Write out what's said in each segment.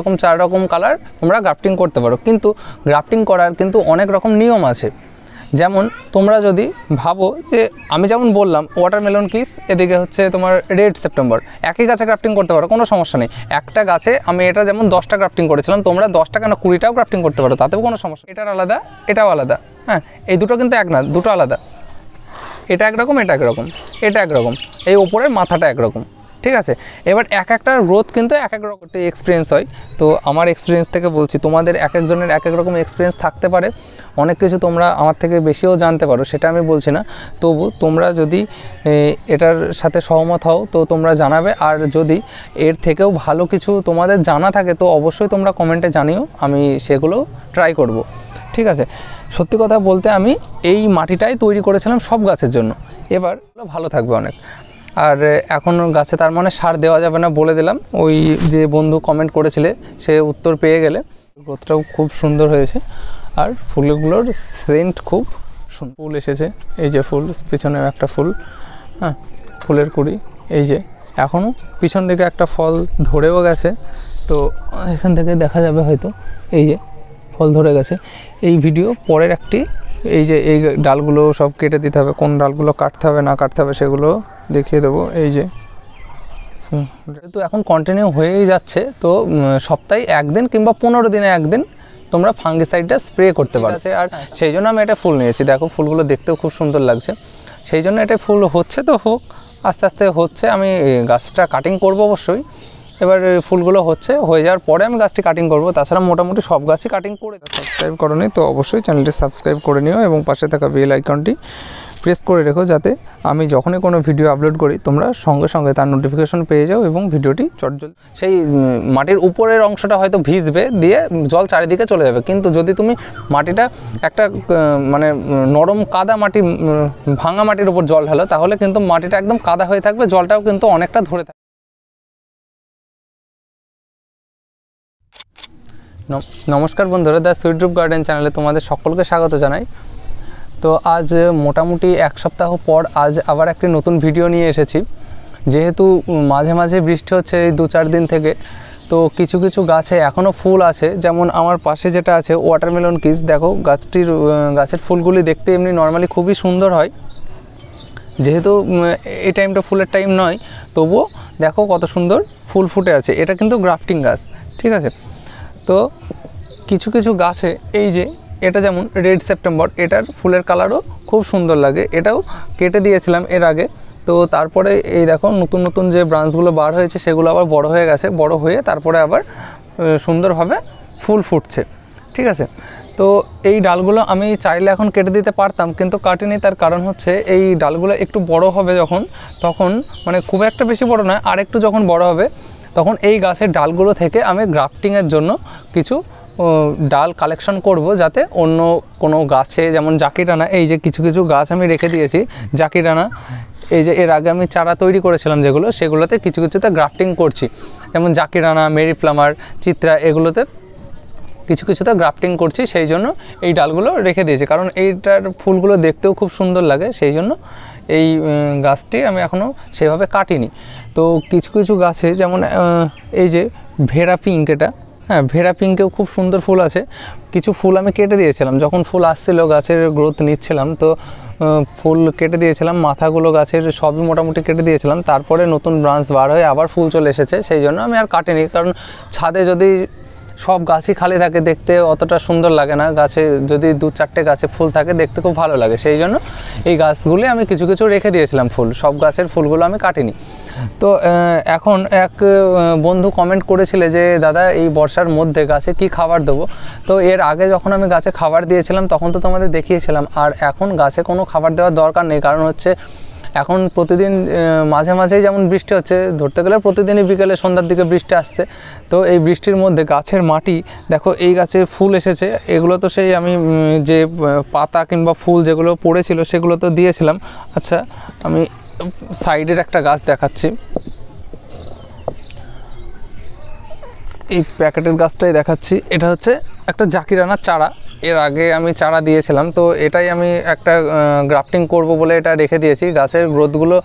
রকম 4 রকম কালার তোমরা গ্রাফটিং করতে পারো। কিন্তু গ্রাফটিং করার কিন্তু অনেক রকম নিয়ম আছে। যেমন তোমরা যদি ভাবো যে আমি যেমন বললাম ওয়াটারমেলন কিস, এদিকে হচ্ছে তোমার রেড সেপ্টেম্বর, একই গাছে গ্রাফটিং করতে পারো, কোনো সমস্যা নেই। একটা গাছে আমি এটা যেমন 10টা গ্রাফটিং করেছিলাম, তোমরা 10টা কেন 20টাও গ্রাফটিং করতে পারো, তাতেও কোনো সমস্যা। এটার আলাদা, এটাও আলাদা, হ্যাঁ, এই দুটো কিন্তু এক না, দুটো আলাদা। এটা একরকম, এটা একরকম, এটা একরকম, এই ওপরের মাথাটা একরকম, ঠিক আছে। এবার এক একটা গ্রোথ কিন্তু এক এক রকম এক্সপিরিয়েন্স হয়। তো আমার এক্সপিরিয়েন্স থেকে বলছি, তোমাদের এক একজনের এক এক রকম এক্সপিরিয়েন্স থাকতে পারে, অনেক কিছু তোমরা আমার থেকে বেশিও জানতে পারো, সেটা আমি বলছি না। তবু তোমরা যদি এটার সাথে সহমত হও তো তোমরা জানাবে, আর যদি এর থেকেও ভালো কিছু তোমাদের জানা থাকে তো অবশ্যই তোমরা কমেন্টে জানিও, আমি সেগুলো ট্রাই করব, ঠিক আছে। সত্যি কথা বলতে আমি এই মাটিটাই তৈরি করেছিলাম সব গাছের জন্য, এবার ভালো থাকবে অনেক। আর এখন গাছে তার মানে সার দেওয়া যাবে না বলে দিলাম, ওই যে বন্ধু কমেন্ট করেছিলে সে উত্তর পেয়ে গেলে। গ্রোথটাও খুব সুন্দর হয়েছে, আর ফুলগুলোর সেন্ট খুব সুন্দর। ফুল এসেছে, এই যে ফুল, পিছনেও একটা ফুল, হ্যাঁ, ফুলের কুড়ি, এই যে এখনও পিছন দিকে একটা ফল ধরেও গেছে, তো এখান থেকে দেখা যাবে হয়তো, এই যে ফল ধরে গেছে। এই ভিডিও পরের একটি, এই যে এই ডালগুলো সব কেটে দিতে হবে, কোন ডালগুলো কাটতে হবে না কাটতে হবে সেগুলো দেখিয়ে দেবো। এই যে তো এখন কন্টিনিউ হয়েই যাচ্ছে, তো সপ্তাহে একদিন কিংবা 15 দিনে একদিন তোমরা ফাঙ্গিসাইডটা স্প্রে করতে পারো। আর সেই জন্য আমি এটা ফুল নিয়েছি, দেখো ফুলগুলো দেখতেও খুব সুন্দর লাগছে, সেই জন্য এটা ফুল হচ্ছে, তো হোক, আস্তে আস্তে হচ্ছে। আমি গাছটা কাটিং করব অবশ্যই, এবার ফুলগুলো হয়ে যাওয়ার পরে আমি গাছটি কাটিং করব। তাছাড়া মোটামুটি সব গাছই কাটিং করে। সাবস্ক্রাইব করোনি তো অবশ্যই চ্যানেলটি সাবস্ক্রাইব করে নিও, এবং পাশে থাকা বেল আইকনটি প্রেস করে রেখো, যাতে আমি যখনই কোনো ভিডিও আপলোড করি তোমরা সঙ্গে সঙ্গে তার নোটিফিকেশন পেয়ে যাও এবং ভিডিওটি চটজল। সেই মাটির উপরের অংশটা হয়তো ভিজবে, দিয়ে জল চারিদিকে চলে যাবে, কিন্তু যদি তুমি মাটিটা একটা মানে নরম কাদা মাটি, ভাঙা মাটির উপর জল ঢালো, তাহলে কিন্তু মাটিটা একদম কাদা হয়ে থাকবে, জলটাও কিন্তু অনেকটা ধরে থাকবে। নমস্কার বন্ধুরা, দ্য সুইট রুপ গার্ডেন চ্যানেলে তোমাদের সকলকে স্বাগত জানাই। তো আজ মোটামুটি এক সপ্তাহ পর আজ আবার একটি নতুন ভিডিও নিয়ে এসেছি। যেহেতু মাঝে মাঝে বৃষ্টি হচ্ছে এই 2-4 দিন থেকে, তো কিছু কিছু গাছে এখনও ফুল আছে। যেমন আমার পাশে যেটা আছে ওয়াটারমেলন কিস, দেখো গাছের ফুলগুলি দেখতে এমনি নর্মালি খুবই সুন্দর হয়, যেহেতু এই টাইমটা ফুলের টাইম নয়, তবুও দেখো কত সুন্দর ফুল ফুটে আছে। এটা কিন্তু গ্রাফটিং গাছ, ঠিক আছে। তো কিছু কিছু গাছে, এই যে এটা যেমন রেড সেপ্টেম্বর, এটার ফুলের কালারও খুব সুন্দর লাগে, এটাও কেটে দিয়েছিলাম এর আগে। তো তারপরে এই দেখো নতুন নতুন যে ব্রাঞ্চগুলো বার হয়েছে সেগুলো আবার বড় হয়ে গেছে, বড় হয়ে তারপরে আবার সুন্দরভাবে ফুল ফুটছে, ঠিক আছে। তো এই ডালগুলো আমি চাইলে এখন কেটে দিতে পারতাম, কিন্তু কাটিনি। তার কারণ হচ্ছে এই ডালগুলো একটু বড় হবে তখন মানে খুব একটা বেশি বড় নয়, আর একটু যখন বড় হবে তখন এই গাছের ডালগুলো থেকে আমি গ্রাফটিংয়ের জন্য কিছু ডাল কালেকশন করব, যাতে অন্য কোনো গাছে, যেমন জাকিরানা, এই যে কিছু কিছু গাছ আমি রেখে দিয়েছি জাকিরানা, এই যে এর আগে আমি চারা তৈরি করেছিলাম সেগুলোতে কিছু কিছুতে গ্রাফটিং করছি, যেমন জাকিরানা, মেরি ফ্লামার, চিত্রা, এগুলোতে কিছু কিছুতে গ্রাফটিং করছি। সেই জন্য এই ডালগুলো রেখে দিয়েছি, কারণ এইটার ফুলগুলো দেখতেও খুব সুন্দর লাগে, সেই জন্য এই গাছটি আমি এখনও সেভাবে কাটিনি। তো কিছু কিছু গাছে যেমন এই যে ভেরা পিঙ্ক, এটা, হ্যাঁ, ভেরা পিঙ্কেও খুব সুন্দর ফুল আছে। কিছু ফুল আমি কেটে দিয়েছিলাম যখন ফুল আসছিল, গাছের গ্রোথ নিচ্ছিলাম, তো ফুল কেটে দিয়েছিলাম, মাথাগুলো গাছের সবই মোটামুটি কেটে দিয়েছিলাম। তারপরে নতুন ব্রাঞ্চ বার হয়ে আবার ফুল চলে এসেছে, সেই জন্য আমি আর কাটিনি। কারণ ছাদে যদি সব গাছই খালি থাকে দেখতে অতটা সুন্দর লাগে না, গাছে যদি 2-4টে গাছে ফুল থাকে দেখতে খুব ভালো লাগে, সেই জন্য এই গাছগুলি আমি কিছু কিছু রেখে দিয়েছিলাম ফুল, সব গাছের ফুলগুলো আমি কাটিনি। তো এখন এক বন্ধু কমেন্ট করেছিলে যে দাদা এই বর্ষার মধ্যে গাছে কি খাবার দেবো। তো এর আগে যখন আমি গাছে খাবার দিয়েছিলাম তখন তো তোমাদের দেখিয়েছিলাম, আর এখন গাছে কোনো খাবার দেওয়ার দরকার নেই। কারণ হচ্ছে এখন প্রতিদিন মাঝে মাঝেই যেমন বৃষ্টি হচ্ছে, ধরতে গেলে প্রতিদিনই বিকেলে সন্ধ্যার দিকে বৃষ্টি আসছে। তো এই বৃষ্টির মধ্যে গাছের মাটি দেখো, এই গাছে ফুল এসেছে, এগুলো তো সেই আমি যে পাতা কিংবা ফুল যেগুলো পড়েছিল সেগুলো তো দিয়েছিলাম। আচ্ছা, আমি সাইডের একটা গাছ দেখাচ্ছি, এই প্যাকেটের গাছটাই দেখাচ্ছি। এটা হচ্ছে একটা জাকিরানার চারা, এর আগে আমি চারা দিয়েছিলাম, তো এটাই আমি একটা গ্রাফটিং করব বলে এটা রেখে দিয়েছি। গাছের গ্রোথগুলো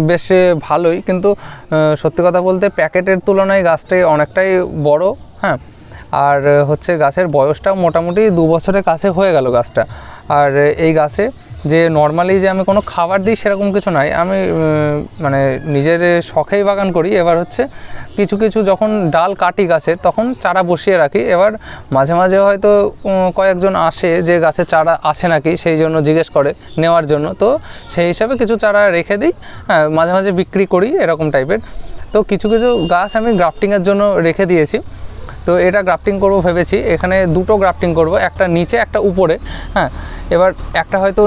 বেশ ভালোই, কিন্তু সত্যি কথা বলতে প্যাকেটের তুলনায় গাছটাই অনেকটাই বড়, হ্যাঁ। আর হচ্ছে গাছের বয়সটাও মোটামুটি 2 বছরের কাছে হয়ে গেল গাছটা। আর এই গাছে যে নর্মালি যে আমি কোনো খাবার দিই সেরকম কিছু নাই, আমি মানে নিজের শখেই বাগান করি। এবার হচ্ছে কিছু কিছু যখন ডাল কাটি গাছের তখন চারা বসিয়ে রাখি। এবার মাঝে মাঝে হয়তো কয়েকজন আসে যে গাছে চারা আছে নাকি, সেই জন্য জিজ্ঞেস করে নেওয়ার জন্য, তো সেই হিসাবে কিছু চারা রেখে দিই। হ্যাঁ, মাঝে মাঝে বিক্রি করি এরকম টাইপের। তো কিছু কিছু গাছ আমি গ্রাফটিংয়ের জন্য রেখে দিয়েছি। তো এটা গ্রাফটিং করব ভেবেছি, এখানে দুটো গ্রাফটিং করব, একটা নিচে একটা উপরে। হ্যাঁ, এবার একটা হয়তো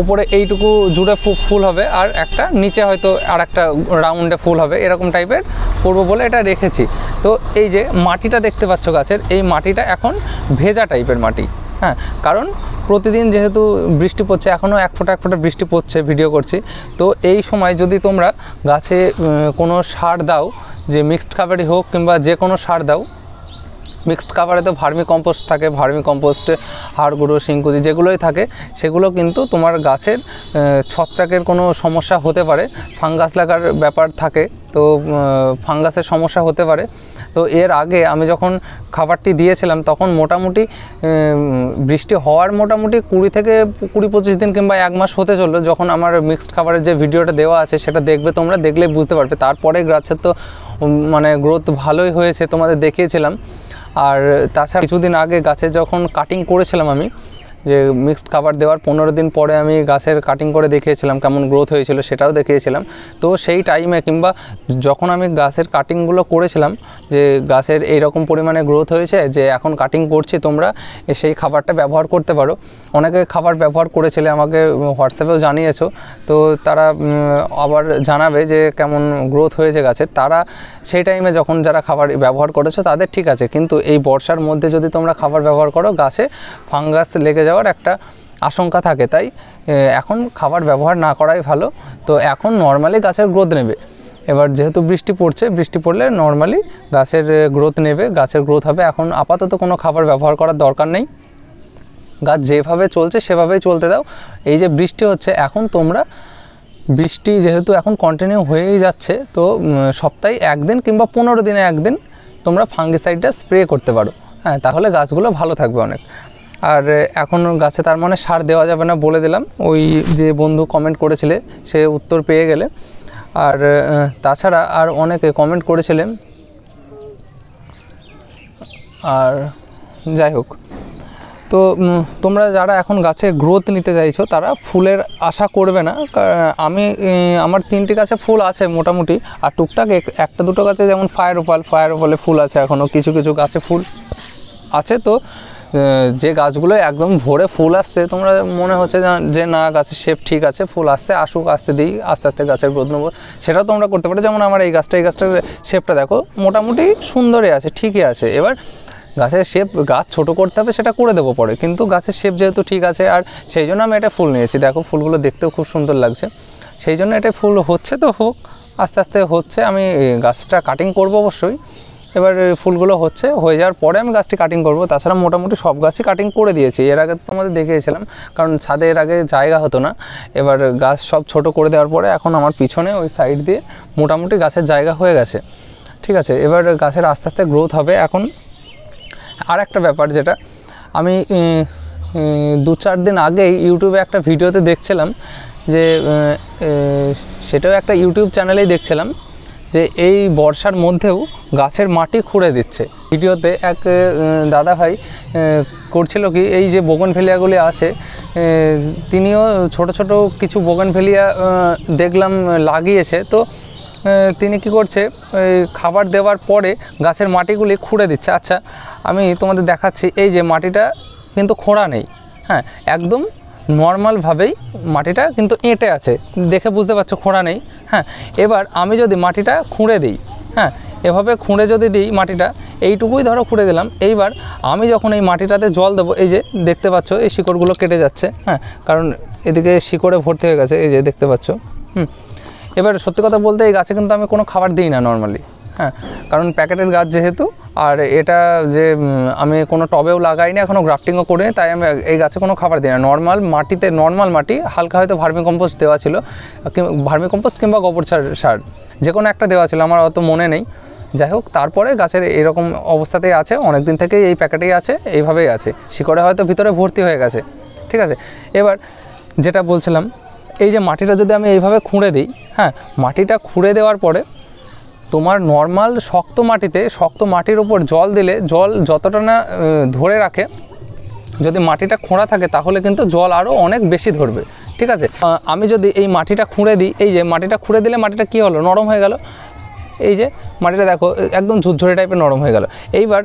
ওপরে এইটুকু জুড়ে ফুল হবে, আর একটা নিচে হয়তো আর একটা রাউন্ডে ফুল হবে, এরকম টাইপের করবো বলে এটা রেখেছি। তো এই যে মাটিটা দেখতে পাচ্ছ গাছের, এই মাটিটা এখন ভেজা টাইপের মাটি। হ্যাঁ, কারণ প্রতিদিন যেহেতু বৃষ্টি পড়ছে, এখনও এক ফোঁটা বৃষ্টি পড়ছে, ভিডিও করছি। তো এই সময় যদি তোমরা গাছে কোনো সার দাও, যে মিক্সড খাবারই হোক কিংবা যে কোনো সার দাও, মিক্সড খাবারে তো ভার্মি কম্পোস্ট থাকে, ভার্মি কম্পোস্ট, হাড় গুঁড়ো, শিংকুচি যেগুলোই থাকে, সেগুলো কিন্তু তোমার গাছের ছত্রাকের কোনো সমস্যা হতে পারে, ফাঙ্গাস লাগার ব্যাপার থাকে, তো ফাঙ্গাসের সমস্যা হতে পারে। তো এর আগে আমি যখন খাবারটি দিয়েছিলাম তখন মোটামুটি বৃষ্টি হওয়ার মোটামুটি 20-25 দিন কিংবা 1 মাস হতে চললো, যখন আমার মিক্সড খাবারের যে ভিডিওটা দেওয়া আছে সেটা দেখবে তোমরা, দেখলে বুঝতে পারবে। তারপরে গাছের তো মানে গ্রোথ ভালোই হয়েছে, তোমাদের দেখিয়েছিলাম। আর তাছাড়া কিছুদিন আগে গাছে যখন কাটিং করেছিলাম আমি, যে মিক্সড খাবার দেওয়ার 15 দিন পরে আমি গাছের কাটিং করে দেখিয়েছিলাম কেমন গ্রোথ হয়েছিল, সেটাও দেখিয়েছিলাম। তো সেই টাইমে কিংবা যখন আমি গাছের কাটিংগুলো করেছিলাম, যে গাছের এইরকম পরিমাণে গ্রোথ হয়েছে যে এখন কাটিং করছি, তোমরা সেই খাবারটা ব্যবহার করতে পারো। অনেকে খাবার ব্যবহার করেছিলে, আমাকে হোয়াটসঅ্যাপেও জানিয়েছো, তো তারা আবার জানাবে যে কেমন গ্রোথ হয়েছে গাছের। তারা সেই টাইমে যখন যারা খাবার ব্যবহার করেছো তাদের ঠিক আছে, কিন্তু এই বর্ষার মধ্যে যদি তোমরা খাবার ব্যবহার করো, গাছে ফাঙ্গাস লেগে যাওয়ার একটা আশঙ্কা থাকে। তাই এখন খাবার ব্যবহার না করাই ভালো। তো এখন নর্মালি গাছের গ্রোথ নেবে। এবার যেহেতু বৃষ্টি পড়ছে, বৃষ্টি পড়লে নর্মালি গাছের গ্রোথ নেবে, গাছের গ্রোথ হবে। এখন আপাতত কোনো খাবার ব্যবহার করার দরকার নেই, গাছ যেভাবে চলছে সেভাবেই চলতে দাও। এই যে বৃষ্টি হচ্ছে এখন, তোমরা বৃষ্টি যেহেতু এখন কন্টিনিউ হয়েই যাচ্ছে, তো সপ্তাহে 1 দিন কিংবা 15 দিনে 1 দিন তোমরা ফাঙ্গিসাইডটা স্প্রে করতে পারো। হ্যাঁ, তাহলে গাছগুলো ভালো থাকবে অনেক। আর এখন গাছে তার মানে সার দেওয়া যাবে না বলে দিলাম, ওই যে বন্ধু কমেন্ট করেছিলে সে উত্তর পেয়ে গেলে। আর তাছাড়া আর অনেকে কমেন্ট করেছিলেন। আর যাই হোক, তো তোমরা যারা এখন গাছে গ্রোথ নিতে চাইছো তারা ফুলের আশা করবে না। আমার 3টি গাছে ফুল আছে মোটামুটি, আর টুকটাক একটা দুটো গাছে যেমন ফায়ার ওপালে ফুল আছে, এখনও কিছু কিছু গাছে ফুল আছে। তো যে গাছগুলো একদম ভরে ফুল আসছে, তোমরা মনে হচ্ছে যে না গাছের শেপ ঠিক আছে, ফুল আসছে, আসুক, আসতে দিই, আস্তে আস্তে গাছের গ্রোথ নেবো, সেটাও তোমরা করতে পারো। যেমন আমার এই গাছটার শেপটা দেখো, মোটামুটি সুন্দরই আছে, ঠিকই আছে। এবার গাছের শেপ, গাছ ছোটো করতে হবে সেটা করে দেবো পরে, কিন্তু গাছের শেপ যেহেতু ঠিক আছে, আর সেই জন্য আমি এটা ফুল নিয়েছি। দেখো ফুলগুলো দেখতেও খুব সুন্দর লাগছে, সেই জন্য এটা ফুল হচ্ছে। তো হোক, আস্তে আস্তে হচ্ছে। আমি গাছটা কাটিং করব অবশ্যই। এবার ফুলগুলো হয়ে যাওয়ার পরে আমি গাছটি কাটিং করব। তাছাড়া মোটামুটি সব গাছই কাটিং করে দিয়েছি, এর আগে তো তোমাদের দেখিয়েছিলাম, কারণ ছাদে এর আগে জায়গা হতো না। এবার গাছ সব ছোট করে দেওয়ার পরে এখন আমার পিছনে ওই সাইড দিয়ে মোটামুটি গাছের জায়গা হয়ে গেছে, ঠিক আছে। এবার গাছের আস্তে আস্তে গ্রোথ হবে। এখন আর একটা ব্যাপার, যেটা আমি 2-4 দিন আগেই ইউটিউবে একটা ভিডিওতে দেখছিলাম, যে সেটাও একটা ইউটিউব চ্যানেলেই দেখছিলাম, যে এই বর্ষার মধ্যেও গাছের মাটি খুঁড়ে দিচ্ছে। ভিডিওতে এক দাদা ভাই করছিল কি, এই যে বোগনভেলিয়াগুলি আছে, তিনিও ছোট ছোট কিছু বোগনভেলিয়া দেখলাম লাগিয়েছে। তো তিনি কি করছে, খাবার দেওয়ার পরে গাছের মাটিগুলি খুঁড়ে দিচ্ছে। আচ্ছা, আমি তোমাদের দেখাচ্ছি। এই যে মাটিটা কিন্তু খোঁড়া নেই, হ্যাঁ, একদম নর্মালভাবেই মাটিটা কিন্তু এঁটে আছে, দেখে বুঝতে পারছো খোঁড়া নেই। হ্যাঁ, এবার আমি যদি মাটিটা খুঁড়ে দিই, হ্যাঁ, এভাবে খুঁড়ে যদি দিই মাটিটা, এইটুকুই ধরো খুঁড়ে দিলাম। এইবার আমি যখন এই মাটিটাতে জল দেবো, এই যে দেখতে পাচ্ছ এই শিকড়গুলো কেটে যাচ্ছে, হ্যাঁ, কারণ এদিকে শিকড়ে ভর্তি হয়ে গেছে, এই যে দেখতে পাচ্ছ। এবার সত্যি কথা বলতে এই গাছে কিন্তু আমি কোনো খাবার দিই না নর্মালি, হ্যাঁ, কারণ প্যাকেটের গাছ যেহেতু, আর এটা যে আমি কোনো টবেও লাগাই না, এখনও গ্রাফটিংও করিনি, তাই আমি এই গাছে কোনো খাবার দিই না। নর্মাল মাটি, হালকা হয়তো ভার্মি কম্পোস্ট দেওয়া ছিল, ভার্মি কম্পোস্ট কিংবা গোবর সার যে কোনো একটা দেওয়া ছিল, আমার অত মনে নেই। যাই হোক, তারপরে গাছের এরকম অবস্থাতেই আছে, অনেক দিন থেকেই এই প্যাকেটেই আছে, এইভাবেই আছে, শিকড়ে হয়তো ভিতরে ভর্তি হয়ে গেছে। ঠিক আছে, এবার যেটা বলছিলাম, এই যে মাটিটা যদি আমি এইভাবে খুঁড়ে দিই, হ্যাঁ, মাটিটা খুঁড়ে দেওয়ার পরে তোমার নর্মাল শক্ত মাটির উপর জল দিলে জল যতটা না ধরে রাখে, যদি মাটিটা খোঁড়া থাকে তাহলে কিন্তু জল আরও অনেক বেশি ধরবে। ঠিক আছে, আমি যদি এই মাটিটা খুঁড়ে দিই, এই যে মাটিটা খুঁড়ে দিলে মাটিটা কী হলো, নরম হয়ে গেল। এই যে মাটিটা দেখো একদম ঝুরঝুরে টাইপের নরম হয়ে গেল। এইবার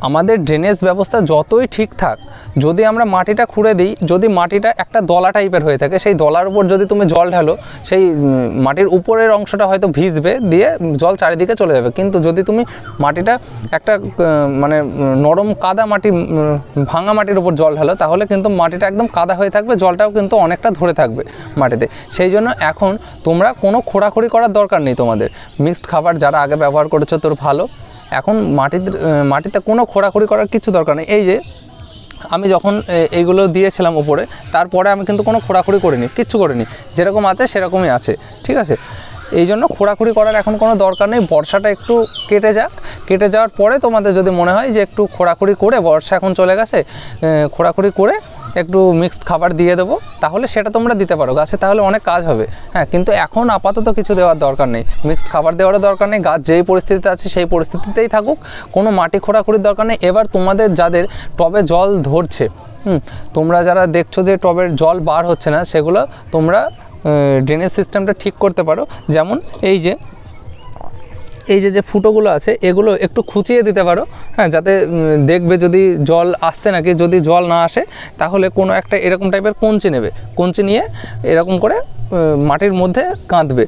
আমাদের ড্রেনেজ ব্যবস্থা যতই ঠিক থাক, যদি আমরা মাটিটা খুঁড়ে দিই, যদি মাটিটা একটা দলা টাইপের হয়ে থাকে, সেই দলার উপর যদি তুমি জল ঢালো, সেই মাটির উপরের অংশটা হয়তো ভিজবে, দিয়ে জল চারিদিকে চলে যাবে। কিন্তু যদি তুমি মাটিটা একটা মানে নরম কাদা মাটি, ভাঙা মাটির উপর জল ঢালো, তাহলে কিন্তু মাটিটা একদম কাদা হয়ে থাকবে, জলটাও কিন্তু অনেকটা ধরে থাকবে মাটিতে। সেই জন্য এখন তোমরা কোনো খোঁড়াখুড়ি করার দরকার নেই। তোমাদের মিক্সড খাবার যারা আগে ব্যবহার করেছো তোর ভালো, এখন মাটিতে কোনো খোঁড়াখুড়ি করার কিছু দরকার নেই। এই যে আমি যখন এইগুলো দিয়েছিলাম উপরে, তারপরে আমি কিন্তু কোনো খোঁড়াখুড়ি করিনি, কিচ্ছু করিনি, যেরকম আছে সেরকমই আছে। ঠিক আছে, এই জন্য খোঁড়াখুড়ি করার এখন কোনো দরকার নেই। বর্ষাটা একটু কেটে যাওয়ার পরে তোমাদের যদি মনে হয় যে একটু খোঁড়াখুড়ি করে, বর্ষা এখন চলে গেছে, খোঁড়াখুড়ি করে একটু মিক্সড খাবার দিয়ে দেবো, তাহলে সেটা তোমরা দিতে পারো গাছে, তাহলে অনেক কাজ হবে। হ্যাঁ, কিন্তু এখন আপাতত কিছু দেওয়ার দরকার নেই, মিক্সড খাবার দেওয়ারও দরকার নেই। গাছ যেই পরিস্থিতিতে আছে সেই পরিস্থিতিতেই থাকুক, কোনো মাটি খোঁড়াখুড়ির দরকার নেই। এবার তোমাদের যাদের টবে জল ধরছে, তোমরা যারা দেখছো যে টবের জল বার হচ্ছে না, সেগুলো তোমরা ড্রেনেজ সিস্টেমটা ঠিক করতে পারো। যেমন এই যে ফুটোগুলো আছে, এগুলো একটু খুঁচিয়ে দিতে পারো, হ্যাঁ, যাতে দেখবে যদি জল আসছে নাকি। যদি জল না আসে তাহলে কোনো একটা এরকম টাইপের কঞ্চি নিয়ে এরকম করে মাটির মধ্যে কাঁদবে,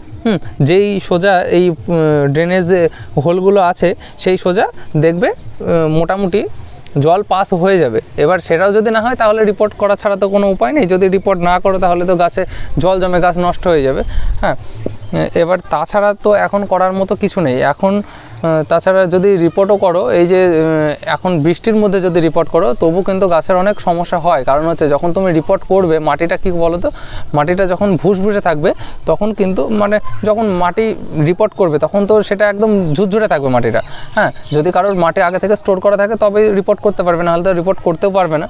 যেই সোজা এই ড্রেনেজ হোলগুলো আছে সেই সোজা দেখবে মোটামুটি জল পাস হয়ে যাবে। এবার সেটাও যদি না হয় তাহলে রিপোর্ট করা ছাড়া তো কোনো উপায় নেই। যদি রিপোর্ট না করো তাহলে তো গাছে জল জমে গাছ নষ্ট হয়ে যাবে। হ্যাঁ, এবার তাছাড়া তো এখন করার মতো কিছু নেই। এখন তাছাড়া যদি রিপোর্টও করো, এই যে এখন বৃষ্টির মধ্যে যদি রিপোর্ট করো, তবু কিন্তু গাছের অনেক সমস্যা হয়। কারণ হচ্ছে যখন তুমি রিপোর্ট করবে, মাটিটা কী বলো তো, মাটিটা যখন ভুসভুসে থাকবে, তখন কিন্তু মানে যখন মাটি রিপোর্ট করবে তখন তো সেটা একদম ঝুরঝুরে থাকবে মাটিটা। হ্যাঁ, যদি কারোর মাটি আগে থেকে স্টোর করা থাকে তবে রিপোর্ট করতে পারবে, নাহলে তো রিপোর্ট করতেও পারবে না।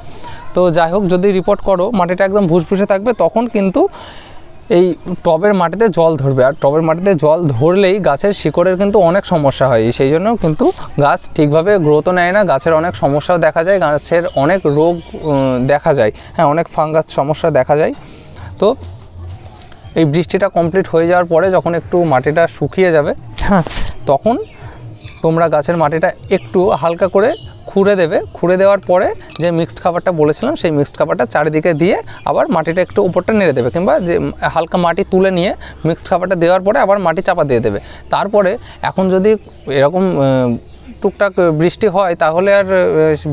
তো যাই হোক, যদি রিপোর্ট করো, মাটিটা একদম ভুসভুসে থাকবে, তখন কিন্তু এই টবের মাটিতে জল ধরবে। আর টবের মাটিতে জল ধরলেই গাছের শিকড়ের কিন্তু অনেক সমস্যা হয়। সেই জন্য কিন্তু গাছ ঠিকভাবে গ্রোথও নেয় না, গাছের অনেক সমস্যাও দেখা যায়, গাছের অনেক রোগ দেখা যায়, হ্যাঁ, অনেক ফাঙ্গাস সমস্যা দেখা যায়। তো এই বৃষ্টিটা কমপ্লিট হয়ে যাওয়ার পরে যখন একটু মাটিটা শুকিয়ে যাবে, হ্যাঁ, তখন তোমরা গাছের মাটিটা একটু হালকা করে খুঁড়ে দেওয়ার পরে যে মিক্সড খাবারটা বলেছিলাম, সেই মিক্সড খাবারটা চারিদিকে দিয়ে আবার মাটিটা একটু উপরটা নেড়ে দেবে, কিংবা যে হালকা মাটি তুলে নিয়ে মিক্সড খাবারটা দেওয়ার পরে আবার মাটি চাপা দিয়ে দেবে। তারপরে এখন যদি এরকম টুকটাক বৃষ্টি হয়, তাহলে আর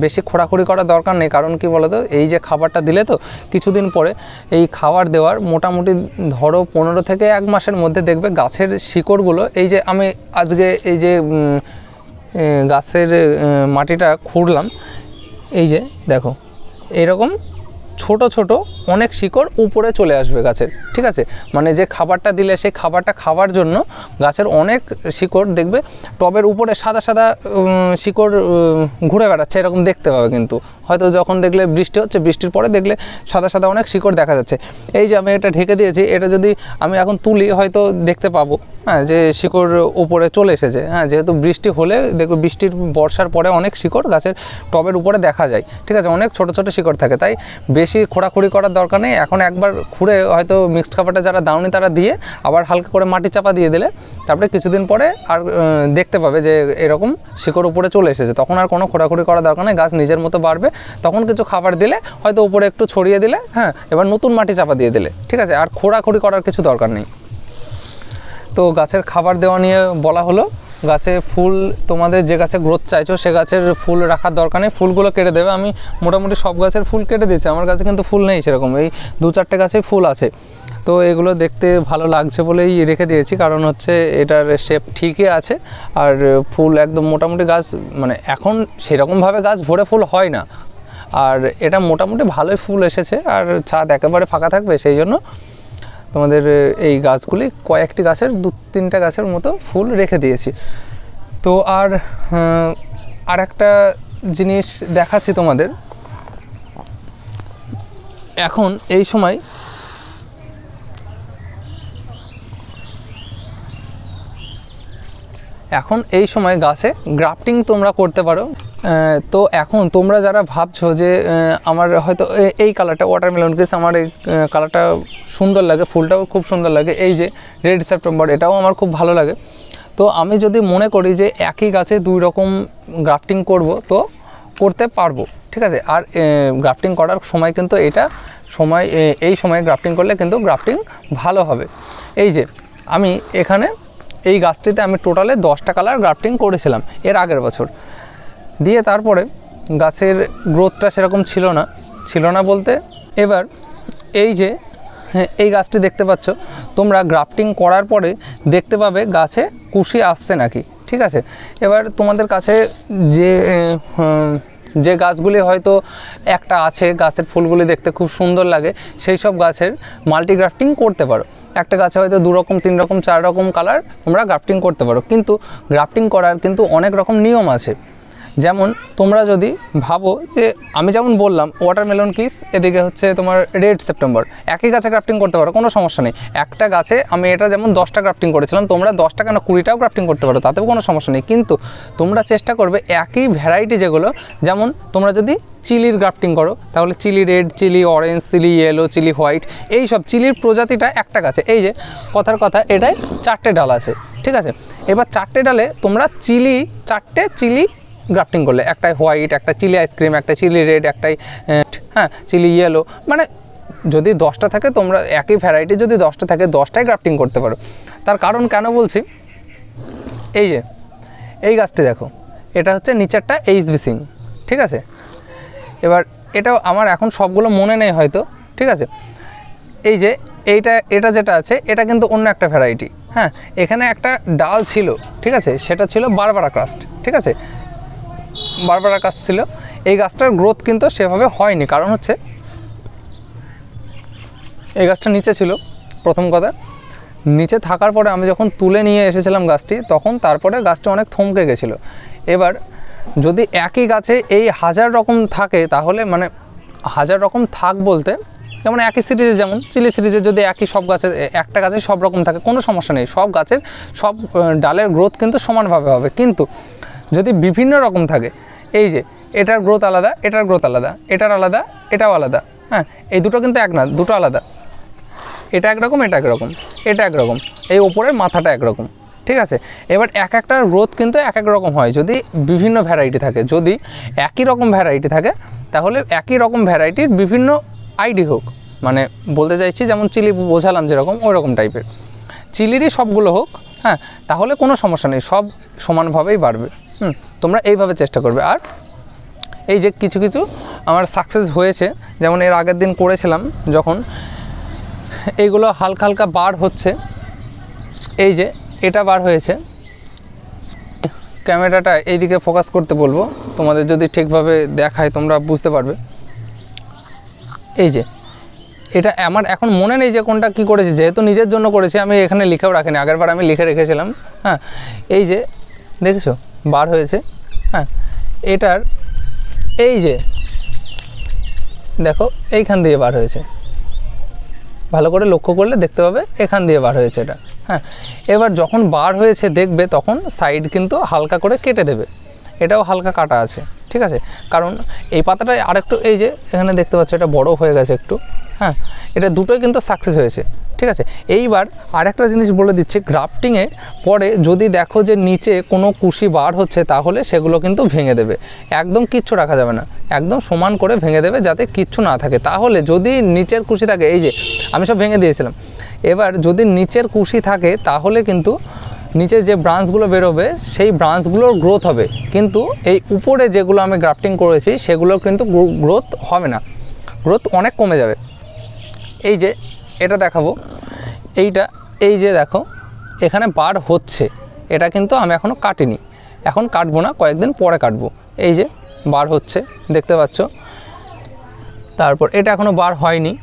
বেশি খোঁড়াখুড়ি করার দরকার নেই। কারণ কি বলো তো, এই যে খাবারটা দিলে তো কিছুদিন পরে এই খাবার দেওয়ার মোটামুটি ধরো 15 থেকে 1 মাসের মধ্যে দেখবে গাছের শিকড়গুলো, এই যে আমি আজকে এই যে গাছের মাটিটা খুঁড়লাম, এই যে দেখো এরকম ছোট ছোট অনেক শিকড় উপরে চলে আসবে গাছের। ঠিক আছে, মানে যে খাবারটা দিলে সেই খাবারটা খাওয়ার জন্য গাছের অনেক শিকড় দেখবে টবের উপরে সাদা সাদা শিকড় ঘুরে বেড়াচ্ছে, এরকম দেখতে পাবে। কিন্তু হয়তো যখন দেখলে বৃষ্টি হচ্ছে, বৃষ্টির পরে দেখলে সাদা সাদা অনেক শিকড় দেখা যাচ্ছে। এই যে আমি এটা ঢেকে দিয়েছি, এটা যদি আমি এখন তুলি হয়তো দেখতে পাবো, হ্যাঁ, যে শিকড় উপরে চলে এসেছে। হ্যাঁ, যেহেতু বৃষ্টি হলে দেখো, বর্ষার পরে অনেক শিকড় গাছের টবের উপরে দেখা যায়। ঠিক আছে, অনেক ছোট ছোট শিকড় থাকে, তাই বেশি খোঁড়াখুড়ি করার দরকার নেই। এখন একবার খুঁড়ে হয়তো মিক্সড খাবারটা যারা দাওনি তারা দিয়ে আবার হালকা করে মাটি চাপা দিয়ে দিলে, তারপরে কিছুদিন পরে আর দেখতে পাবে যে এরকম শিকড় উপরে চলে এসেছে। তখন আর কোনো খোঁড়াখুড়ি করার দরকার নেই, গাছ নিজের মতো বাড়বে। তখন কিছু খাবার দিলে হয়তো উপরে একটু ছড়িয়ে দিলে, হ্যাঁ, এবার নতুন মাটি চাপা দিয়ে দিলে, ঠিক আছে, আর খোঁড়াখুড়ি করার কিছু দরকার নেই। তো গাছের খাবার দেওয়া নিয়ে বলা হলো। গাছে ফুল, তোমাদের যে গাছে গ্রোথ চাইছো সে গাছের ফুল রাখার দরকার নেই, ফুলগুলো কেটে দেবে। আমি মোটামুটি সব গাছের ফুল কেটে দিয়েছি, আমার কাছে কিন্তু ফুল নেই সেরকম, এই 2-4টে গাছে ফুল আছে। তো এগুলো দেখতে ভালো লাগছে বলেই রেখে দিয়েছি, কারণ হচ্ছে এটার শেপ ঠিকই আছে, আর ফুল একদম মোটামুটি গাছ, মানে এখন সেরকমভাবে গাছ ভরে ফুল হয় না, আর এটা মোটামুটি ভালোই ফুল এসেছে, আর ছাদ একেবারে ফাঁকা থাকবে। সেই জন্য তোমাদের এই গাছগুলি কয়েকটি গাছের 2-3টা গাছের মতো ফুল রেখে দিয়েছি। তো আর একটা জিনিস দেখাচ্ছি তোমাদের। এখন এই সময় গাছে গ্রাফটিং তোমরা করতে পারো। তো এখন তোমরা যারা ভাবছো যে আমার হয়তো এই কালারটা ওয়াটারমেলন কিস, আমার এই কালারটা সুন্দর লাগে, ফুলটাও খুব সুন্দর লাগে, এই যে রেড সেপ্টেম্বর এটাও আমার খুব ভালো লাগে, তো আমি যদি মনে করি যে একই গাছে 2 রকম গ্রাফটিং করব তো করতে পারবো, ঠিক আছে। আর গ্রাফটিং করার সময় কিন্তু এই সময় গ্রাফটিং করলে কিন্তু গ্রাফটিং ভালো হবে। এই যে আমি এখানে এই গাছটিতে আমি টোটালে 10টা কালার গ্রাফটিং করেছিলাম এর আগের বছর, দিয়ে তারপরে গাছের গ্রোথটা সেরকম ছিল না বলতে, এবার এই যে এই গাছটি দেখতে পাচ্ছ তোমরা, গ্রাফটিং করার পরে দেখতে পাবে গাছে কুশি আসছে নাকি, ঠিক আছে। এবার তোমাদের কাছে যে গাছগুলি হয়তো একটা আছে, গাছের ফুলগুলি দেখতে খুব সুন্দর লাগে, সেই সব গাছের মাল্টি গ্রাফটিং করতে পারো। একটা গাছে হয়তো 2 রকম 3 রকম 4 রকম কালার তোমরা গ্রাফটিং করতে পারো, কিন্তু গ্রাফটিং করার কিন্তু অনেক রকম নিয়ম আছে। যেমন তোমরা যদি ভাবো যে আমি যেমন বললাম ওয়াটারমেলন কিস, এদিকে হচ্ছে তোমার রেড সেপ্টেম্বর, একই গাছে গ্রাফটিং করতে পারো, কোনো সমস্যা নেই। একটা গাছে আমি এটা যেমন 10টা গ্রাফটিং করেছিলাম, তোমরা 10টা কেন 20টাও গ্রাফটিং করতে পারো, তাতেও কোনো সমস্যা নেই। কিন্তু তোমরা চেষ্টা করবে একই ভ্যারাইটি যেগুলো, যেমন তোমরা যদি চিলির গ্রাফটিং করো তাহলে chili red, chili orange, chili yellow, chili white, এই সব চিলির প্রজাতিটা একটা গাছে, এই যে কথার কথা এটাই 4টে ডাল আছে, ঠিক আছে। এবার 4টে ডালে তোমরা 4টে চিলি গ্রাফটিং করলে, একটাই হোয়াইট, একটা চিলি আইসক্রিম, একটা চিলি রেড, একটাই চিলি ইয়েলো, মানে যদি 10টা থাকে, তোমরা একই ভ্যারাইটি যদি 10টা থাকে 10টাই গ্রাফটিং করতে পারো। তার কারণ কেন বলছি, এই যে এই গাছটি দেখো, এটা হচ্ছে নিচেরটা HB সিং, ঠিক আছে। এবার এটাও আমার এখন সবগুলো মনে নেই হয়তো, ঠিক আছে। এই যে এটা যেটা আছে এটা কিন্তু অন্য একটা ভ্যারাইটি, এখানে একটা ডাল ছিল, ঠিক আছে, সেটা ছিল বারবারা ক্রাস্ট, ঠিক আছে, বারবারা ক্রাস্ট ছিল। এই গাছটার গ্রোথ কিন্তু সেভাবে হয়নি, কারণ হচ্ছে এই গাছটা নিচে ছিল, প্রথম কথা নিচে থাকার পরে আমি যখন তুলে নিয়ে এসেছিলাম গাছটি, তখন তারপরে গাছটি অনেক থমকে গেছিলো। এবার যদি একই গাছে এই 1000 রকম থাকে, তাহলে মানে 1000 রকম থাক বলতে, যেমন একই সিরিজে, যেমন চিলি সিরিজে যদি একই সব গাছে একটা গাছে সব রকম থাকে, কোনো সমস্যা নেই, সব গাছের সব ডালের গ্রোথ কিন্তু সমানভাবে হবে। কিন্তু যদি বিভিন্ন রকম থাকে, এই যে এটার গ্রোথ আলাদা, এটার গ্রোথ আলাদা, এটার আলাদা, এটাও আলাদা, এই দুটো কিন্তু এক না, দুটো আলাদা, এটা একরকম, এটা একরকম, এটা একরকম, এই ওপরের মাথাটা একরকম, ঠিক আছে। এবার একটার গ্রোথ কিন্তু এক রকম হয় যদি বিভিন্ন ভ্যারাইটি থাকে। যদি একই রকম ভ্যারাইটি থাকে তাহলে একই রকম ভ্যারাইটির বিভিন্ন আইডি হোক, মানে বলতে চাইছি যেমন চিলি বোঝালাম যেরকম, ওই রকম টাইপের চিলিরই সবগুলো হোক, তাহলে কোনো সমস্যা নেই, সব সমানভাবেই বাড়বে। তোমরা এইভাবে চেষ্টা করবে। আর এই যে কিছু কিছু আমার সাকসেস হয়েছে, যেমন এর আগের দিন করেছিলাম যখন, এইগুলো হালকা হালকা বার হচ্ছে, এই যে এটা বার হয়েছে, ক্যামেরাটা এইদিকে ফোকাস করতে বলবো, তোমাদের যদি ঠিকভাবে দেখায় তোমরা বুঝতে পারবে। এই যে এটা আমার এখন মনে নেই যে কোনটা কী করেছি, যেহেতু নিজের জন্য করেছি আমি এখানে লিখেও রাখিনি, আগেরবার আমি লিখে রেখেছিলাম। এই যে দেখেছো বার হয়েছে, এটার এই যে দেখো এইখান দিয়ে বার হয়েছে, ভালো করে লক্ষ্য করলে দেখতে পাবে এখান দিয়ে বার হয়েছে এটা। এবার যখন বার হয়েছে দেখবে তখন সাইড কিন্তু হালকা করে কেটে দেবে, এটাও হালকা কাটা আছে, ঠিক আছে। কারণ এই পাতাটা আরেকটু, এই যে এখানে দেখতে পাচ্ছ এটা বড় হয়ে গেছে একটু, এটা দুটোই কিন্তু সাকসেস হয়েছে, ঠিক আছে। এইবার আরেকটা জিনিস বলে দিচ্ছি, গ্রাফটিংয়ে পরে যদি দেখো যে নিচে কোনো কুশি বার হচ্ছে, তাহলে সেগুলো কিন্তু ভেঙে দেবে, একদম কিচ্ছু রাখা যাবে না, একদম সমান করে ভেঙে দেবে যাতে কিচ্ছু না থাকে। তাহলে যদি নিচের কুশি থাকে, এই যে আমি সব ভেঙে দিয়েছিলাম, এবার যদি নিচের কুশি থাকে তাহলে কিন্তু নিচে যে ব্রাঞ্চগুলো বেরোবে সেই ব্রাঞ্চগুলোর গ্রোথ হবে, কিন্তু এই উপরে যেগুলো আমি গ্রাফটিং করেছি সেগুলোর কিন্তু গ্রোথ হবে না, গ্রোথ অনেক কমে যাবে। এই যে এটা দেখাবো, এইটা এই যে দেখো এখানে বার হচ্ছে, এটা কিন্তু আমি এখনও কাটিনি, এখন কাটবো না, কয়েকদিন পরে কাটবো। এই যে বার হচ্ছে দেখতে পাচ্ছ, তারপর এটা এখনও বার হয়নি,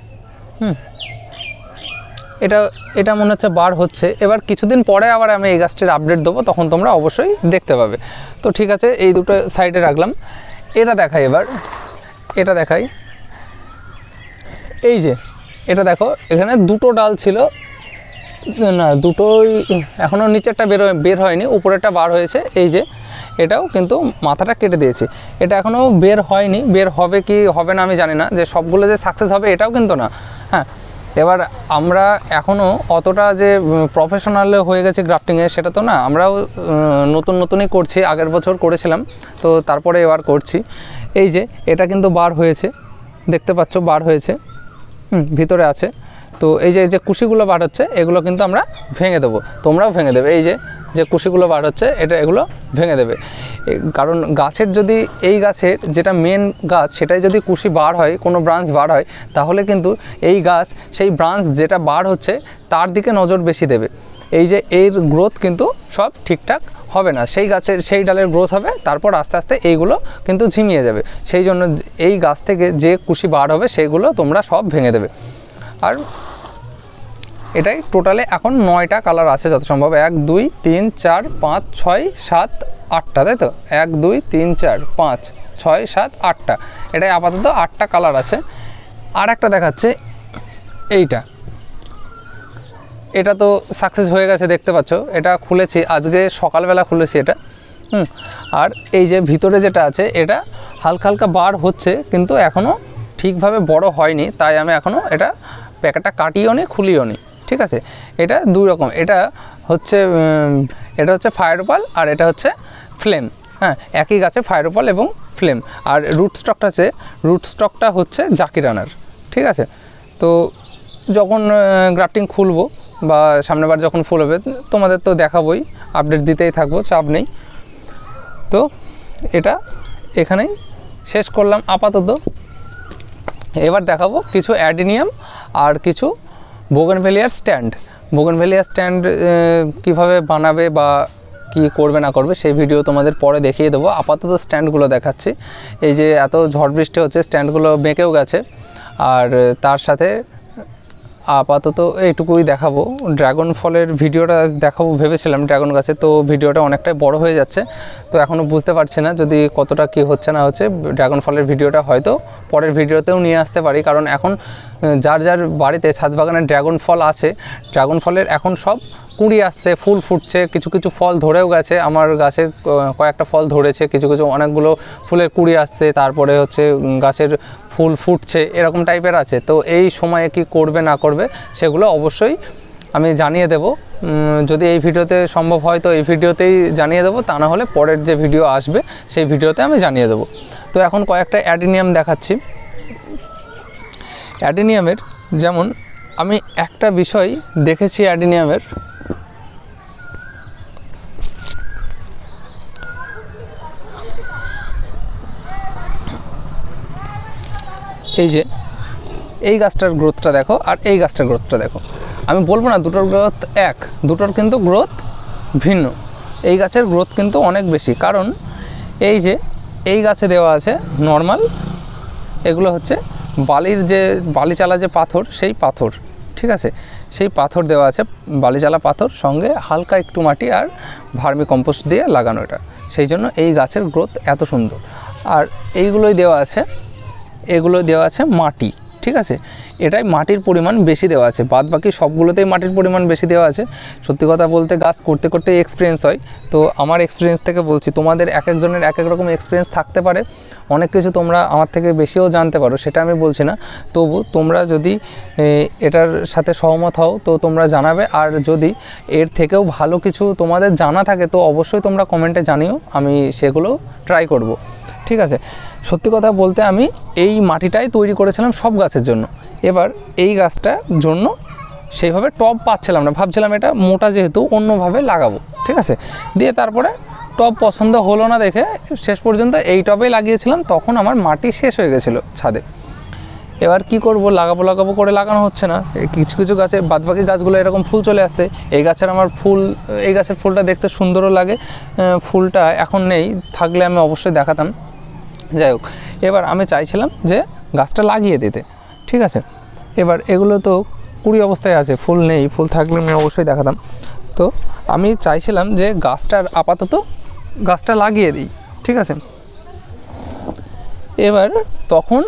এটা এটা মনে হচ্ছে বার হচ্ছে। এবার কিছুদিন পরে আবার আমি এই গাছটির আপডেট দেবো, তখন তোমরা অবশ্যই দেখতে পাবে। তো ঠিক আছে, এই দুটো সাইডে রাখলাম। এটা দেখাই, এবার এটা দেখাই। এই যে এটা দেখো, এখানে দুটো ডাল ছিল, না দুটোই এখনও নিচেরটা বের হয়নি, উপরেরটা বার হয়েছে। এই যে এটাও কিন্তু মাথাটা কেটে দিয়েছি, এটা এখনও বের হয়নি, বের হবে কি হবে না আমি জানি না, যে সবগুলো যে সাকসেস হবে এটাও কিন্তু না। হ্যাঁ, এবার আমরা এখনও অতটা যে প্রফেশনাল হয়ে গেছি গ্রাফটিংয়ে সেটা তো না, আমরাও নতুনই করছি, আগের বছর করেছিলাম তো তারপরে এবার করছি। এই যে এটা কিন্তু বার হয়েছে, দেখতে পাচ্ছ বার হয়েছে, ভিতরে আছে। তো এই যে কুশিগুলো বার হচ্ছে এগুলো কিন্তু আমরা ভেঙে দেবো, তোমরাও ভেঙে দেবে। এই যে কুশিগুলো বার হচ্ছে এগুলো ভেঙে দেবে, কারণ গাছের যদি এই গাছের যেটা মেন গাছ সেটাই যদি কুশি বার হয়, কোনো ব্রাঞ্চ বার হয়, তাহলে কিন্তু এই গাছ সেই ব্রাঞ্চ যেটা বার হচ্ছে তার দিকে নজর বেশি দেবে। এই যে এর গ্রোথ কিন্তু সব ঠিকঠাক হবে না, সেই গাছের সেই ডালের গ্রোথ হবে, তারপর আস্তে আস্তে এইগুলো কিন্তু ঝিমিয়ে যাবে। সেই জন্য এই গাছ থেকে যে কুশি বার হবে সেইগুলো তোমরা সব ভেঙে দেবে। আর এটাই টোটালে এখন 9টা কালার আছে যত সম্ভব, 1 2 3 4 5 6 7 8টা, তাই তো 1 2 3 4 5 6 7 8টা, এটাই আপাতত 8টা কালার আছে। আর একটা দেখাচ্ছে এটা তো সাকসেস হয়ে গেছে, দেখতে পাচ্ছ। এটা খুলেছি আজকে সকালবেলা খুলেছি এটা। আর এই যে ভিতরে যেটা আছে এটা হালকা হালকা বার হচ্ছে, কিন্তু এখনও ঠিকভাবে বড় হয়নি, তাই আমি এখনও এটা প্যাকেটটা কাটিও নি খুলিও নি। ঠিক আছে, এটা দুই রকম, এটা হচ্ছে ফায়ার ওপাল আর এটা হচ্ছে ফ্লেম। হ্যাঁ, একই গাছে ফায়ার ওপাল এবং ফ্লেম। আর রুট স্টকটা হচ্ছে জাকি রানার। ঠিক আছে, তো যখন গ্রাফটিং খুলবো বা সামনেবার যখন ফুল হবে তোমাদের তো দেখাবোই, আপডেট দিতেই থাকবো, চাপ নেই। তো এটা এখানেই শেষ করলাম আপাতত। এবার দেখাবো কিছু অ্যাডিনিয়াম আর কিছু বোগেনভেলিয়ার স্ট্যান্ড কীভাবে বানাবে বা কি করবে না করবে সেই ভিডিও তোমাদের পরে দেখিয়ে দেবো। আপাতত স্ট্যান্ডগুলো দেখাচ্ছি। এই যে এত ঝড় বৃষ্টি হচ্ছে, স্ট্যান্ডগুলো বেঁকেও গেছে। আর তার সাথে আপাতত এইটুকুই দেখাবো। ড্রাগন ফলের ভিডিওটা দেখাবো ভেবেছিলাম, ড্রাগন গাছে, তো ভিডিওটা অনেকটাই বড় হয়ে যাচ্ছে, তো এখনও বুঝতে পারছি না যদি কতটা কি হচ্ছে না হচ্ছে। ড্রাগন ফলের ভিডিওটা হয়তো পরের ভিডিওতেও নিয়ে আসতে পারি, কারণ এখন যার যার বাড়িতে ছাদ বাগানে ড্রাগন ফল আছে, ড্রাগন ফলের এখন সব কুঁড়ি আসছে, ফুল ফুটছে, কিছু কিছু ফল ধরেও গেছে। আমার গাছের কয়েকটা ফল ধরেছে, কিছু অনেকগুলো ফুলের কুঁড়ি আসছে, তারপরে হচ্ছে গাছের ফুল ফুটছে, এরকম টাইপের আছে। তো এই সময়ে কি করবে না করবে সেগুলো অবশ্যই আমি জানিয়ে দেব। যদি এই ভিডিওতে সম্ভব হয় তো এই ভিডিওতেই জানিয়ে দেবো, তা না হলে পরের যে ভিডিও আসবে সেই ভিডিওতে আমি জানিয়ে দেবো। তো এখন কয়েকটা অ্যাডিনিয়াম দেখাচ্ছি। অ্যাডিনিয়ামের যেমন আমি একটা বিষয় দেখেছি অ্যাডিনিয়ামের, এই গাছটার গ্রোথটা দেখো আর এই গাছটার গ্রোথটা দেখো। আমি বলবো না দুটোর গ্রোথ এক, দুটোর কিন্তু গ্রোথ ভিন্ন। এই গাছের গ্রোথ কিন্তু অনেক বেশি, কারণ এই গাছে দেওয়া আছে নর্মাল, এগুলো হচ্ছে বালিচালা যে পাথর, সেই পাথর। ঠিক আছে, সেই পাথর দেওয়া আছে, বালিচালা পাথর, সঙ্গে হালকা একটু মাটি আর ভার্মি কম্পোস্ট দিয়ে লাগানো এটা, সেই জন্য এই গাছের গ্রোথ এত সুন্দর। আর এগুলো দেওয়া আছে মাটি। ঠিক আছে, এটাই মাটির পরিমাণ বেশি দেওয়া আছে, বাদ বাকি সবগুলোতেই মাটির পরিমাণ বেশি দেওয়া আছে। সত্যি কথা বলতে গাছ করতে করতে এক্সপিরিয়েন্স হয়, তো আমার এক্সপিরিয়েন্স থেকে বলছি, তোমাদের এক একজনের এক এক রকম এক্সপিরিয়েন্স থাকতে পারে, অনেক কিছু তোমরা আমার থেকে বেশিও জানতে পারো, সেটা আমি বলছি না। তবু তোমরা যদি এটার সাথে সহমত হও তো তোমরা জানাবে, আর যদি এর থেকেও ভালো কিছু তোমাদের জানা থাকে তো অবশ্যই তোমরা কমেন্টে জানিও, আমি সেগুলো ট্রাই করব। ঠিক আছে, সত্যি কথা বলতে আমি এই মাটিটাই তৈরি করেছিলাম সব গাছের জন্য। এবার এই গাছটার জন্য সেইভাবে টব পাচ্ছিলাম না, ভাবছিলাম এটা মোটা যেহেতু অন্যভাবে লাগাবো। ঠিক আছে, দিয়ে তারপরে টব পছন্দ হলো না দেখে শেষ পর্যন্ত এই টবেই লাগিয়েছিলাম, তখন আমার মাটি শেষ হয়ে গেছিলো ছাদে। এবার কি করব, লাগাবো করে লাগানো হচ্ছে না। কিছু কিছু গাছে, বাদবাকি গাছগুলো এরকম ফুল চলে আসছে। এই গাছের ফুলটা দেখতে সুন্দরও লাগে, ফুলটা এখন নেই, থাকলে আমি অবশ্যই দেখাতাম। যাই হোক, এবার আমি চাইছিলাম যে গাছটা লাগিয়ে দিতে। ঠিক আছে, এবার এগুলো তো কুড়ি অবস্থায় আছে, ফুল নেই, ফুল থাকলে আমি অবশ্যই দেখাতাম। তো আমি চাইছিলাম যে গাছটার আপাতত গাছটা লাগিয়ে দিই, ঠিক আছে। এবার তখন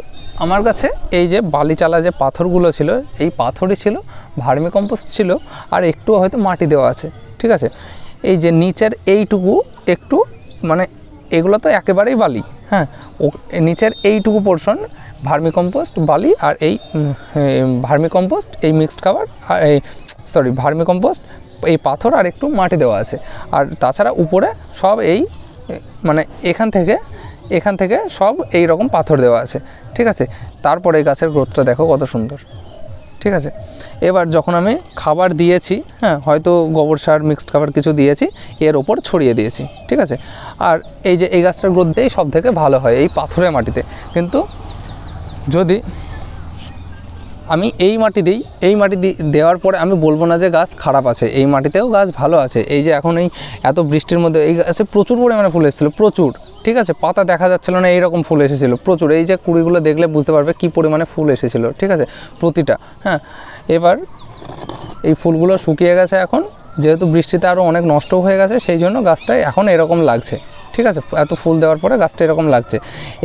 আমার কাছে এই যে বালিচালা যে পাথরগুলো ছিল, এই পাথরই ছিল, ভার্মি কম্পোস্ট ছিল, আর একটু হয়তো মাটি দেওয়া আছে, ঠিক আছে। এই যে নিচের এইটুকু একটু মানে এগুলো তো একেবারেই বালি, হ্যাঁ, ও নিচের এইটুকু পোর্শন ভার্মি কম্পোস্ট, বালি, আর এই ভার্মি কম্পোস্ট, এই মিক্সড খাবার, আর এই ভার্মি কম্পোস্ট, এই পাথর আর একটু মাটি দেওয়া আছে। আর তাছাড়া উপরে সব এই মানে এখান থেকে সব এই রকম পাথর দেওয়া আছে, ঠিক আছে। তারপরে এই গাছের গ্রোথটা দেখো কত সুন্দর, ঠিক আছে। এবার যখন আমি খাবার দিয়েছি, হ্যাঁ, হয়তো গোবর সার, মিক্সড খাবার কিছু দিয়েছি, এর ওপর ছড়িয়ে দিয়েছি, ঠিক আছে। আর এই যে এই গাছটার গ্রোথ দেই সব থেকে ভালো হয় এই পাথরের মাটিতে। কিন্তু যদি আমি এই মাটি দিই, এই মাটি দেওয়ার পরে আমি বলবো না যে গাছ খারাপ আছে, এই মাটিতেও গাছ ভালো আছে। এই যে এখন এই এত বৃষ্টির মধ্যে এই গাছে প্রচুর পরিমাণে ফুল এসেছিলো, প্রচুর, ঠিক আছে। পাতা দেখা যাচ্ছিলো না, এইরকম ফুল এসেছিলো প্রচুর। এই যে কুড়িগুলো দেখলে বুঝতে পারবে কী পরিমাণে ফুল এসেছিলো, ঠিক আছে, প্রতিটা, হ্যাঁ। এবার এই ফুলগুলো শুকিয়ে গেছে এখন, যেহেতু বৃষ্টিতে আরও অনেক নষ্টও হয়ে গেছে, সেই জন্য গাছটা এখন এরকম লাগছে, ঠিক আছে। এত ফুল দেওয়ার পরে গাছটা এরকম লাগছে।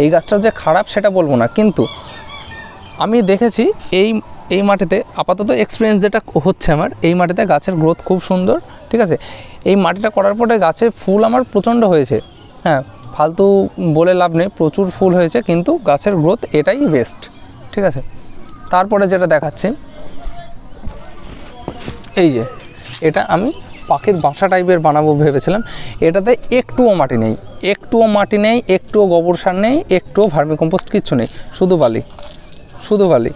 এই গাছটা যে খারাপ সেটা বলবো না, কিন্তু আমি দেখেছি এই মাটিতে আপাতত এক্সপিরিয়েন্স যেটা হচ্ছে আমার, এই মাটিতে গাছের গ্রোথ খুব সুন্দর, ঠিক আছে। এই মাটিটা করার পরে গাছে ফুল আমার প্রচণ্ড হয়েছে, হ্যাঁ, ফালতু বলে লাভ নেই, প্রচুর ফুল হয়েছে, কিন্তু গাছের গ্রোথ এটাই বেস্ট, ঠিক আছে। তারপরে যেটা দেখাচ্ছি, এই যে এটা আমি পাখির বাসা টাইপের বানাবো ভেবেছিলাম। এটাতে একটুও মাটি নেই, একটুও গোবর সার নেই, একটুও ভার্মি কম্পোস্ট কিচ্ছু নেই, শুধু বালি,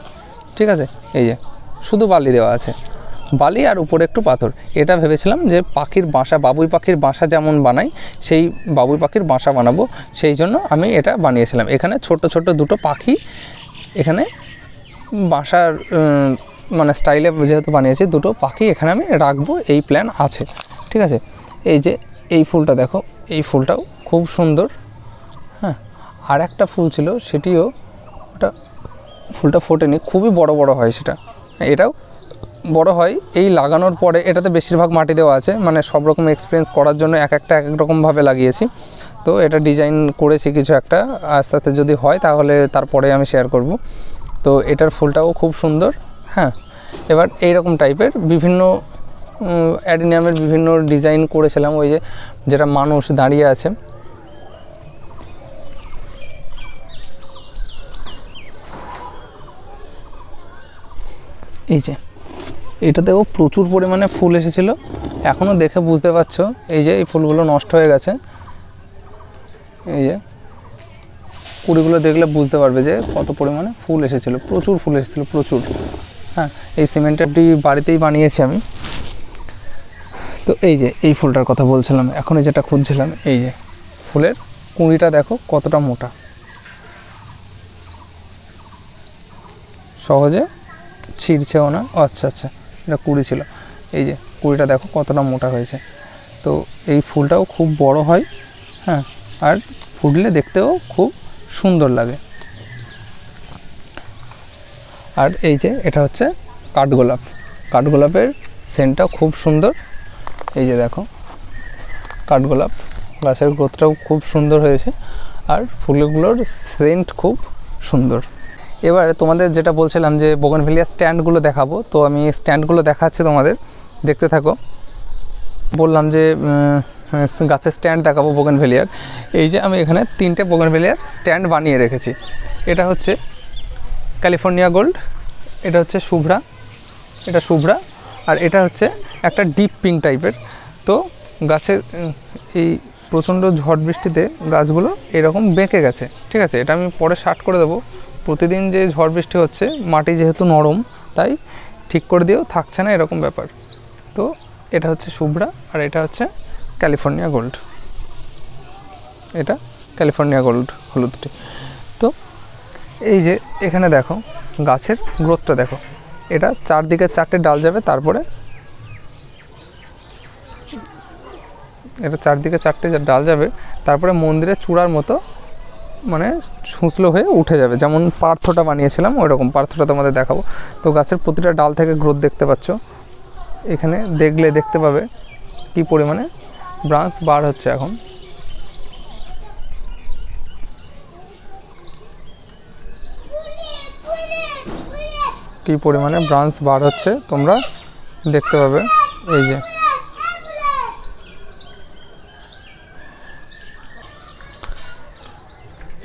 ঠিক আছে। এই যে শুধু বালি দেওয়া আছে, বালি আর উপরে একটু পাথর। এটা ভেবেছিলাম যে পাখির বাসা, বাবুই পাখির বাসা যেমন বানাই, সেই বাবুই পাখির বাসা বানাবো, সেই জন্য আমি এটা বানিয়েছিলাম। এখানে ছোট ছোট দুটো পাখি এখানে বাসার মানে স্টাইলে যেহেতু বানিয়েছি, দুটো পাখি এখানে আমি রাখবো, এই প্ল্যান আছে, ঠিক আছে। এই যে এই ফুলটা দেখো, এই ফুলটাও খুব সুন্দর, হ্যাঁ। আর একটা ফুল ছিল, সেটিও ফুলটা ফোটেনি, খুবই বড় হয় সেটা, এটাও বড় হয় এই লাগানোর পরে। এটাতে বেশিরভাগ মাটি দেওয়া আছে, মানে সব রকম এক্সপিরিয়েন্স করার জন্য এক এক রকমভাবে লাগিয়েছি। তো এটা ডিজাইন করেছি কিছু একটা, আস্তে আস্তে যদি হয় তাহলে তারপরে আমি শেয়ার করব। তো এটার ফুলটাও খুব সুন্দর, হ্যাঁ। এবার এইরকম টাইপের বিভিন্ন অ্যাডিনিয়ামের বিভিন্ন ডিজাইন করেছিলাম, ওই যে যেটা মানুষ দাঁড়িয়ে আছে, এই যে এটাতেও প্রচুর পরিমাণে ফুল এসেছিলো। এখনও দেখে বুঝতে পারছো, এই যে এই ফুলগুলো নষ্ট হয়ে গেছে, এই যে কুড়িগুলো দেখলে বুঝতে পারবে যে কত পরিমাণে ফুল এসেছিলো, প্রচুর ফুল এসেছিলো, প্রচুর, হ্যাঁ। এই সিমেন্টেরটি বাড়িতেই বানিয়েছি আমি। তো এই যে এই ফুলটার কথা বলছিলাম, এখন যেটা খুঁজছিলাম, এই যে ফুলের কুঁড়িটা দেখো কতটা মোটা, সহজে ছিঁড়ছেও না। আচ্ছা, এটা কুড়ি ছিল, এই যে কুড়িটা দেখো কতটা মোটা হয়েছে। তো এই ফুলটাও খুব বড় হয়, হ্যাঁ, আর ফুটলে দেখতেও খুব সুন্দর লাগে। আর এই যে এটা হচ্ছে কাঠগোলাপের সেন্টটাও খুব সুন্দর। এই যে দেখো কাঠগোলাপ গাছের গ্রোথটাও খুব সুন্দর হয়েছে, আর ফুলগুলোর সেন্ট খুব সুন্দর। এবার তোমাদের যেটা বলছিলাম যে বোগানভেলিয়া স্ট্যান্ডগুলো দেখাবো, তো আমি স্ট্যান্ডগুলো দেখাচ্ছি তোমাদের, দেখতে থাকো। বললাম যে গাছের স্ট্যান্ড দেখাবো বোগানভেলিয়ার। এই যে আমি এখানে 3টে বোগানভেলিয়ার স্ট্যান্ড বানিয়ে রেখেছি। এটা হচ্ছে ক্যালিফোর্নিয়া গোল্ড, এটা হচ্ছে শুভ্রা, আর এটা হচ্ছে একটা ডিপ পিঙ্ক টাইপের। তো গাছের এই প্রচণ্ড ঝড় বৃষ্টিতে গাছগুলো এরকম বেঁকে গেছে, ঠিক আছে। এটা আমি পরে শার্ট করে দেবো। প্রতিদিন যে ঝড় বৃষ্টি হচ্ছে, মাটি যেহেতু নরম, তাই ঠিক করে দিয়েও থাকছে না, এরকম ব্যাপার। তো এটা হচ্ছে শুভ্রা, আর এটা হচ্ছে ক্যালিফোর্নিয়া গোল্ড, এটা ক্যালিফোর্নিয়া গোল্ড হলুদটি। তো এই যে এখানে দেখো গাছের গ্রোথটা দেখো, এটা চারদিকে 4টে ডাল যাবে, তারপরে এটা চারদিকে 4টে ডাল যাবে, তারপরে মন্দিরের চূড়ার মতো মানে ছুঁচলো হয়ে উঠে যাবে, যেমন পার্থটা বানিয়েছিলাম ওই রকম পার্থটা তোমাদের দেখাবো। তো গাছের প্রতিটা ডাল থেকে গ্রোথ দেখতে পাচ্ছ, এখানে দেখলে দেখতে পাবে কী পরিমাণে ব্রাঞ্চ বার হচ্ছে এখন। কী পরিমাণে ব্রাঞ্চ বার হচ্ছে তোমরা দেখতে পাবে। এই যে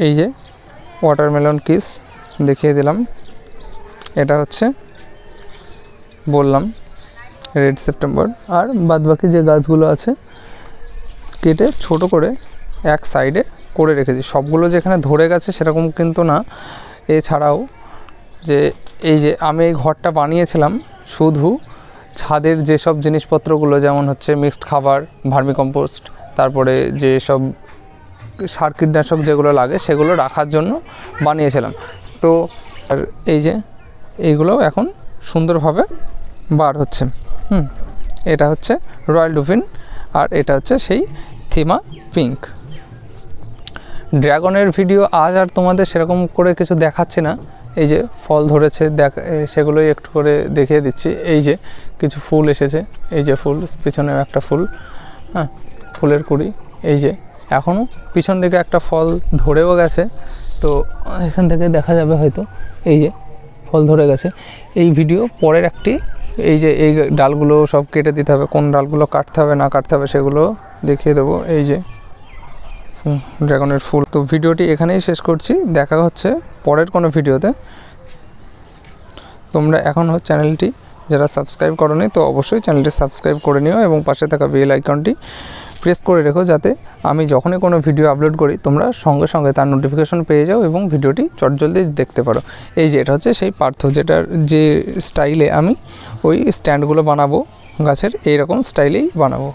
এই যে ওয়াটারমেলন কিস দেখিয়ে দিলাম, এটা হচ্ছে বললাম রেড সেপ্টেম্বর। আর বাদবাকি যে গাছগুলো আছে কেটে ছোট করে এক সাইডে করে রেখেছি, সবগুলো যেখানে ধরে গেছে সেরকম কিন্তু না। এছাড়াও যে এই যে আমি এই ঘরটা বানিয়েছিলাম শুধু ছাদের যেসব জিনিসপত্রগুলো, যেমন হচ্ছে মিক্সড খাবার, ভার্মিকম্পোস্ট, তারপরে যেসব সার কীটনাশক যেগুলো লাগে সেগুলো রাখার জন্য বানিয়েছিলাম। তো আর এই যে এইগুলোও এখন সুন্দরভাবে বার হচ্ছে। এটা হচ্ছে রয়্যাল ডুফিন আর এটা হচ্ছে সেই থিমা পিঙ্ক। ড্রাগনের ভিডিও আজ আর তোমাদের সেরকম করে কিছু দেখাচ্ছি না, এই যে ফল ধরেছে সেগুলোই একটু করে দেখিয়ে দিচ্ছি। এই যে কিছু ফুল এসেছে, এই যে ফুল, পিছনেও একটা ফুল, হ্যাঁ ফুলের কুড়ি। এই যে এখনও পিছন দিকে একটা ফল ধরেও গেছে, তো এখান থেকে দেখা যাবে হয়তো এই যে ফল ধরে গেছে। এই ভিডিও পরের একটি, এই যে এই ডালগুলো সব কেটে দিতে হবে, কোন ডালগুলো কাটতে হবে না কাটতে হবে সেগুলো দেখিয়ে দেবো। এই যে ড্রাগনের ফুল। তো ভিডিওটি এখানেই শেষ করছি, দেখা হচ্ছে পরের কোনো ভিডিওতে। তোমরা এখনও চ্যানেলটি যারা সাবস্ক্রাইব করোনি তো অবশ্যই চ্যানেলটি সাবস্ক্রাইব করে নিও এবং পাশে থাকা বেল আইকনটি প্রেস করে রেখো, যাতে আমি যখনই কোনো ভিডিও আপলোড করি তোমরা সঙ্গে সঙ্গে তার নোটিফিকেশন পেয়ে যাও এবং ভিডিওটি চটজলদি দেখতে পারো। এই যে এটা হচ্ছে সেই পার্থ, যেটার যে স্টাইলে আমি ওই স্ট্যান্ডগুলো বানাবো গাছের, এইরকম স্টাইলেই বানাবো।